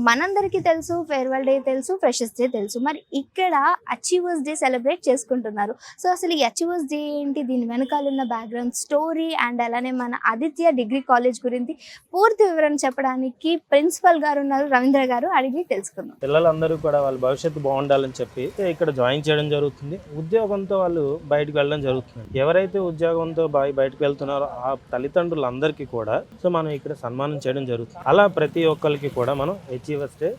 మనందరికీ తెలుసు farewell day తెలుసు, ఫ్రెషర్స్ డే తెలుసు. మరి ఇక్కడ అచీవర్స్ డే సెలబ్రేట్ చేసుకుంటున్నారు. సో అసలు ఈ అచీవర్స్ డే ఏంటి, దీని వెనకాల ఉన్న బ్యాక్గ్రౌండ్ స్టోరీ అండ్ అలానే మన ఆదిత్య డిగ్రీ కాలేజ్ గురించి పూర్తి వివరణ చెప్పడానికి ప్రిన్సిపల్ గారు ఉన్నారు, రవీంద్ర గారు, అడిగి తెలుసుకుందాం. పిల్లలందరూ కూడా వాళ్ళ భవిష్యత్తు బాగుండాలని చెప్పి ఇక్కడ జాయిన్ చేయడం జరుగుతుంది. ఉద్యోగంతో వాళ్ళు బయటకు వెళ్ళడం జరుగుతుంది. ఎవరైతే ఉద్యోగంతో బయటకు వెళ్తున్నారో ఆ తల్లిదండ్రులందరికీ కూడా సో మనం ఇక్కడ సన్మానం చేయడం జరుగుతుంది. అలా ప్రతి ఒక్కరికి కూడా మనం అచీవర్స్ డే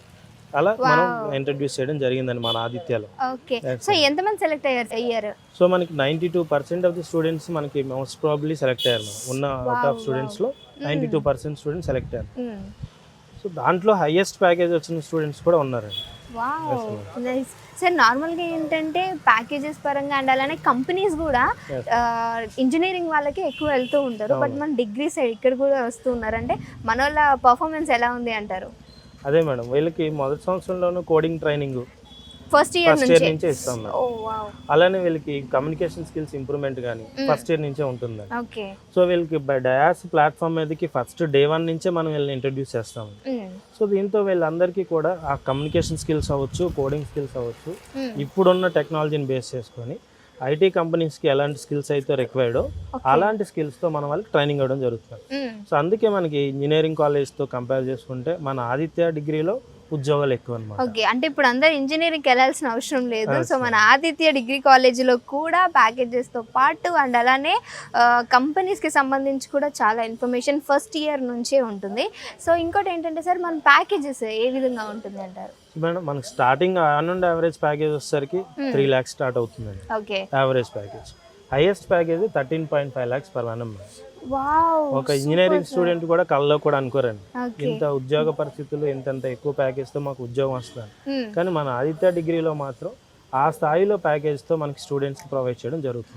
అలా మనం ఇంట్రడ్యూస్ చేయడం జరిగిందండి మన ఆదిత్యలో. ఓకే, సో ఎంతమంది సెలెక్ట్ అయ్యారు? సో మనకి 92% ఆఫ్ ది స్టూడెంట్స్ మనకి మోస్ట్ ప్రాబబ్లీ సెలెక్ట్ అయ్యారు. ఉన్న అవుట్ ఆఫ్ స్టూడెంట్స్ లో 92% స్టూడెంట్స్ సెలెక్ట్ అయ్యారు. సో దాంట్లో హైయెస్ట్ ప్యాకేజ్ వచ్చిన స్టూడెంట్స్ కూడా ఉన్నారండి. సార్ నార్మల్గా ఏంటంటే ప్యాకేజెస్ పరంగా అండ్ అలానే కంపెనీస్ కూడా ఇంజనీరింగ్ వాళ్ళకి ఎక్కువ వెళ్తూ ఉంటారు. బట్ మన డిగ్రీ సైడ్ ఇక్కడ కూడా వస్తూ ఉన్నారు. అంటే మన వాళ్ళ పర్ఫార్మెన్స్ ఎలా ఉంది అంటారు? అదే మేడం, వీళ్ళకి మొదటి సంవత్సరంలోనూ కోడింగ్ ట్రైనింగ్ ఫస్ట్ ఇయర్ నుంచే ఇస్తాం. అలానే వీళ్ళకి కమ్యూనికేషన్ స్కిల్స్ ఇంప్రూవ్మెంట్ కానీ ఫస్ట్ ఇయర్ నుంచే ఉంటుంది. సో వీళ్ళకి డయాస్ ప్లాట్ఫామ్ మీదకి ఫస్ట్ డే 1 నుంచే మనం వీళ్ళని ఇంట్రడ్యూస్ చేస్తాము. సో దీంతో వీళ్ళందరికీ కూడా ఆ కమ్యూనికేషన్ స్కిల్స్ అవ్వచ్చు, కోడింగ్ స్కిల్స్ అవ్వచ్చు, ఇప్పుడున్న టెక్నాలజీని బేస్ చేసుకొని ఐటీ కంపెనీస్కి ఎలాంటి స్కిల్స్ అయితే రిక్వైర్డో అలాంటి స్కిల్స్తో మనం వాళ్ళకి ట్రైనింగ్ ఇవ్వడం జరుగుతుంది. సో అందుకే మనకి ఇంజనీరింగ్ కాలేజ్తో కంపేర్ చేసుకుంటే మన ఆదిత్య డిగ్రీలో ఉద్యోగాలు ఎక్కువ అన్నమాట. ఓకే, అంటే ఇప్పుడు అందరు ఇంజనీరింగ్కి వెళ్ళాల్సిన అవసరం లేదు. సో మన ఆదిత్య డిగ్రీ కాలేజీలో కూడా ప్యాకేజెస్తో పాటు అండ్ అలానే కంపెనీస్కి సంబంధించి కూడా చాలా ఇన్ఫర్మేషన్ ఫస్ట్ ఇయర్ నుంచే ఉంటుంది. సో ఇంకోటి ఏంటంటే సార్ మన ప్యాకేజెస్ ఏ విధంగా ఉంటుంది అంటారు? మేడం మనకి starting on and average package వచ్చేసరికి 3 lakhs స్టార్ట్ అవుతుందండి. Okay, average package. Highest package 13.5 lakhs per annum. ఒక ఇంజనీరింగ్ స్టూడెంట్ కూడా కళ్ళలో కూడా అనుకోరండి ఇంత ఉద్యోగ పరిస్థితులు ఇంత ఎక్కువ ప్యాకేజ్ తో మాకు ఉద్యోగం వస్తుంది. కానీ మన ఆదిత్య డిగ్రీలో మాత్రం ఆ స్థాయిలో ప్యాకేజ్ తో మనకి స్టూడెంట్స్ ప్రొవైడ్ చేయడం జరుగుతుంది.